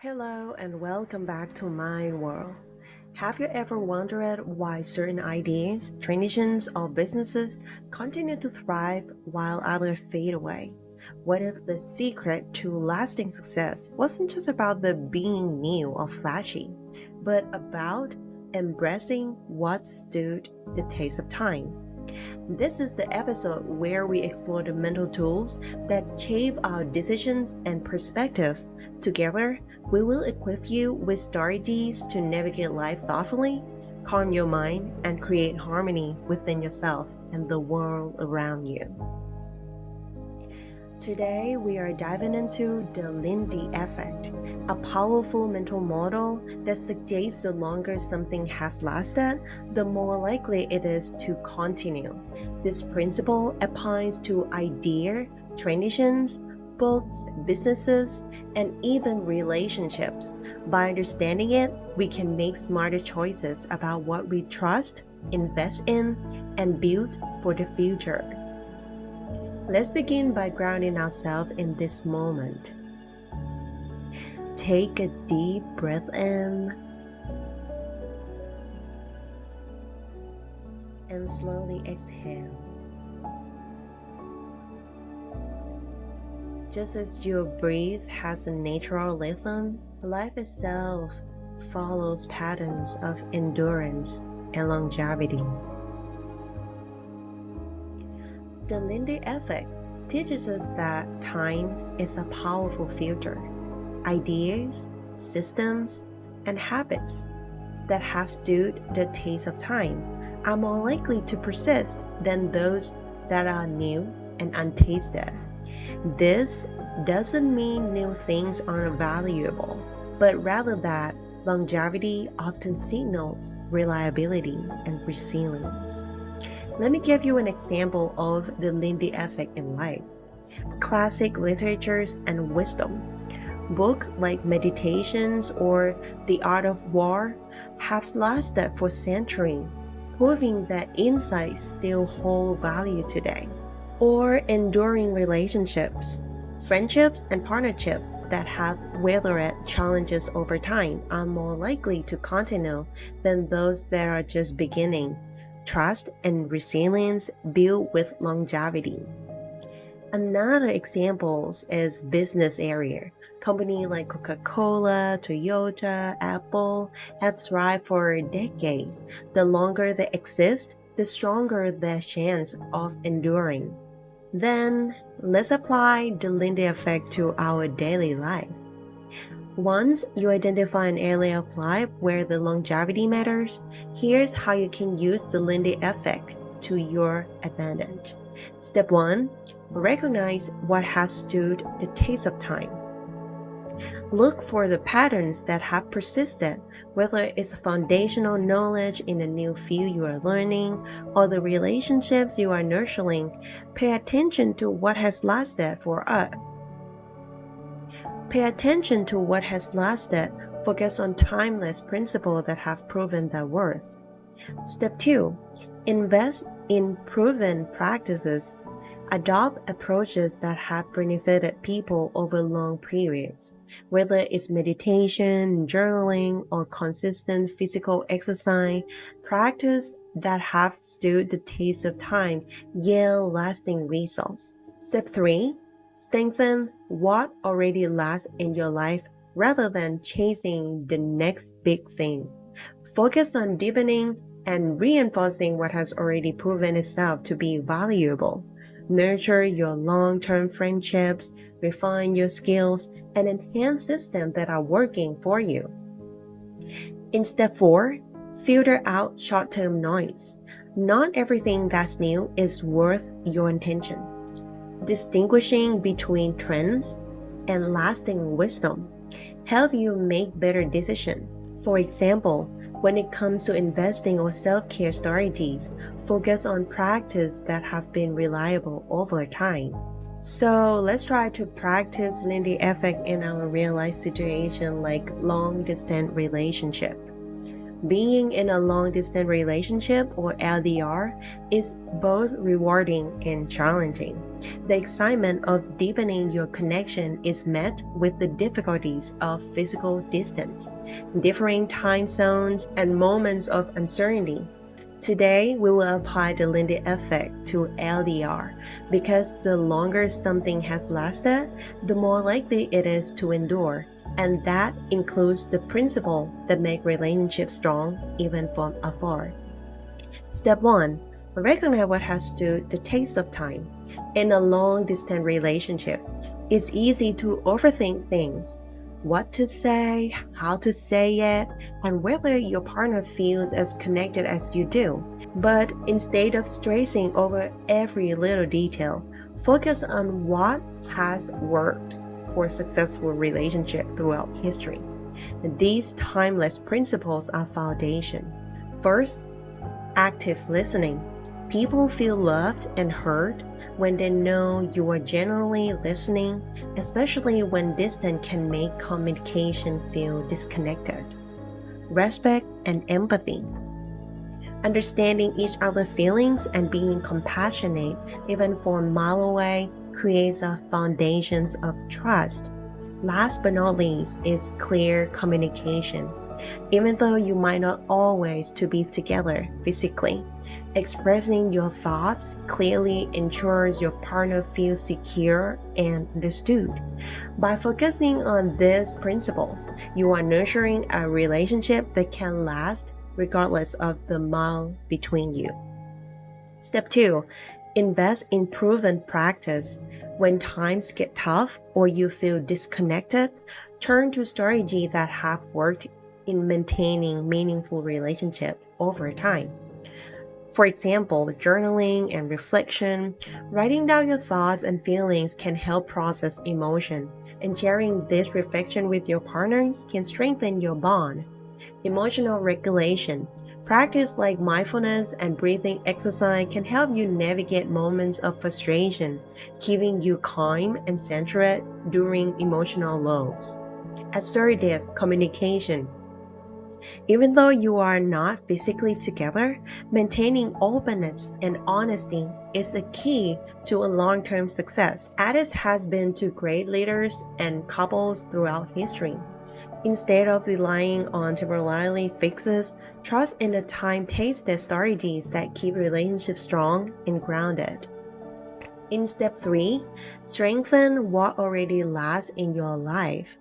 Hello and welcome back to my world. Have you ever wondered why certain ideas, traditions, or businesses continue to thrive while others fade away? What if the secret to lasting success wasn't just about the being new or flashy, but about embracing what stood the test of time? This is the episode where we explore the mental tools that shape our decisions and perspective. Together, we will equip you with strategies to navigate life thoughtfully, calm your mind, and create harmony within yourself and the world around you. Today, we are diving into the Lindy Effect, a powerful mental model that suggests the longer something has lasted, the more likely it is to continue. This principle applies to ideas, traditions, books, businesses, and even relationships. By understanding it, we can make smarter choices about what we trust, invest in, and build for the future. Let's begin by grounding ourselves in this moment. Take a deep breath in and slowly exhale. Just as your breath has a natural rhythm, life itself follows patterns of endurance and longevity. The Lindy Effect teaches us that time is a powerful filter. Ideas, systems, and habits that have stood the test of time are more likely to persist than those that are new and untasted. This doesn't mean new things aren't valuable, but rather that longevity often signals reliability and resilience. Let me give you an example of the Lindy effect in life. Classic literatures and wisdom. Books like Meditations or The Art of War have lasted for centuries, proving that insights still hold value today. Or enduring relationships. Friendships and partnerships that have weathered challenges over time are more likely to continue than those that are just beginning. Trust and resilience build with longevity. Another example is business area. Companies like Coca-Cola, Toyota, Apple have thrived for decades. The longer they exist, the stronger their chance of enduring. Then, let's apply the Lindy effect to our daily life. Once you identify an area of life where the longevity matters, here's how you can use the Lindy effect to your advantage. Step 1. Recognize what has stood the test of time. Look for the patterns that have persisted, whether it's foundational knowledge in the new field you are learning or the relationships you are nurturing. Pay attention to what has lasted for us. Pay attention to what has lasted. Focus on timeless principles that have proven their worth. Step 2. Invest in proven practices. Adopt approaches that have benefited people over long periods, whether it's meditation, journaling, or consistent physical exercise. Practice that have stood the test of time yield lasting results. Step 3. Strengthen what already lasts in your life rather than chasing the next big thing. Focus on deepening and reinforcing what has already proven itself to be valuable. Nurture your long-term friendships, refine your skills, and enhance systems that are working for you. In step 4, filter out short-term noise. Not everything that's new is worth your attention. Distinguishing between trends and lasting wisdom help you make better decisions. For example, when it comes to investing or self-care strategies, focus on practices that have been reliable over time. So let's try to practice Lindy effect in our real life situation like long distance relationship. Being in a long distance relationship or LDR is both rewarding and challenging. The excitement of deepening your connection is met with the difficulties of physical distance, differing time zones, and moments of uncertainty. Today, we will apply the Lindy effect to LDR because the longer something has lasted, the more likely it is to endure, and that includes the principle that make relationships strong even from afar. Step 1. Recognize what has stood the test of time. In a long distance relationship, it's easy to overthink things. What to say, how to say it, and whether your partner feels as connected as you do. But instead of stressing over every little detail, focus on what has worked for a successful relationship throughout history. These timeless principles are foundation. First, active listening. People feel loved and heard when they know you are genuinely listening, especially when distance can make communication feel disconnected. Respect and empathy. Understanding each other's feelings and being compassionate, even for a mile away, creates a foundation of trust. Last but not least is clear communication. Even though you might not always to be together physically, expressing your thoughts clearly ensures your partner feels secure and understood. By focusing on these principles, you are nurturing a relationship that can last regardless of the mile between you. Step 2. Invest in proven practice. When times get tough or you feel disconnected, turn to strategies that have worked in maintaining meaningful relationship over time. For example, journaling and reflection, writing down your thoughts and feelings can help process emotion, and sharing this reflection with your partners can strengthen your bond. Emotional regulation. Practice like mindfulness and breathing exercise can help you navigate moments of frustration, keeping you calm and centered during emotional lows. Assertive communication. Even though you are not physically together, maintaining openness and honesty is a key to a long term success, as it has been to great leaders and couples throughout history. Instead of relying on temporary fixes, trust in the time-tested strategies that keep relationships strong and grounded. In step 3, strengthen what already lasts in your life.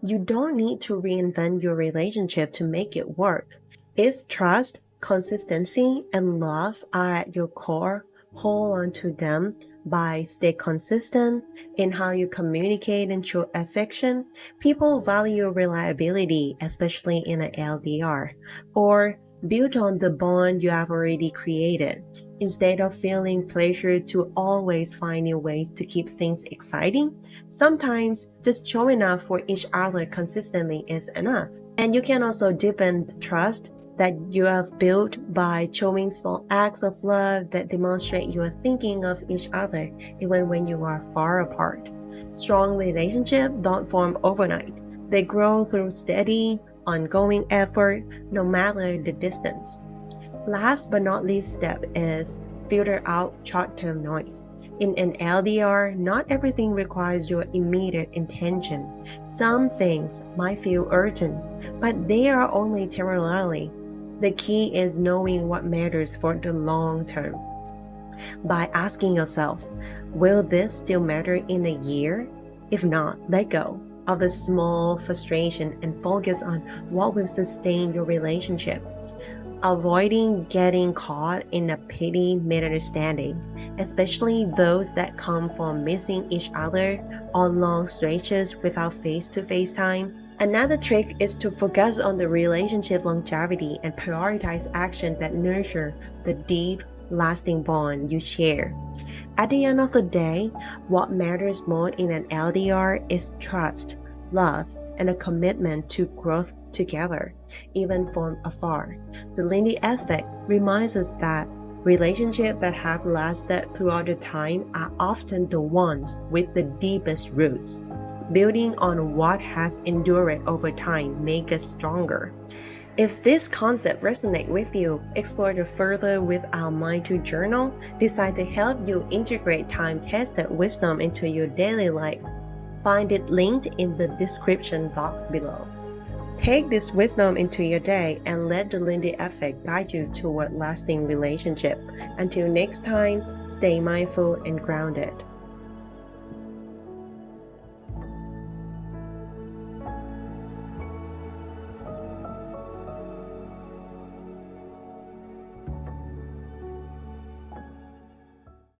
You don't need to reinvent your relationship to make it work. If trust, consistency, and love are at your core, hold on to them by stay consistent in how you communicate and show affection. People value reliability, especially in an LDR, or build on the bond you have already created. Instead of feeling pressure to always find new ways to keep things exciting, sometimes just showing up for each other consistently is enough. And you can also deepen the trust that you have built by showing small acts of love that demonstrate you are thinking of each other even when you are far apart. Strong relationships don't form overnight. They grow through steady, ongoing effort, no matter the distance. Last but not least step is filter out short-term noise. In an LDR, not everything requires your immediate attention. Some things might feel urgent, but they are only temporarily. The key is knowing what matters for the long term. By asking yourself, will this still matter in a year? If not, let go of the small frustration and focus on what will sustain your relationship. Avoiding getting caught in a petty misunderstanding, especially those that come from missing each other on long stretches without face-to-face time. Another trick is to focus on the relationship longevity and prioritize actions that nurture the deep, lasting bond you share. At the end of the day, what matters more in an LDR is trust, love, and a commitment to growth together, even from afar. The Lindy Effect reminds us that relationships that have lasted throughout the time are often the ones with the deepest roots. Building on what has endured over time makes us stronger. If this concept resonates with you, explore it further with our Mind to Journal, designed to help you integrate time-tested wisdom into your daily life. Find it linked in the description box below. Take this wisdom into your day and let the Lindy Effect guide you toward lasting relationship. Until next time, stay mindful and grounded.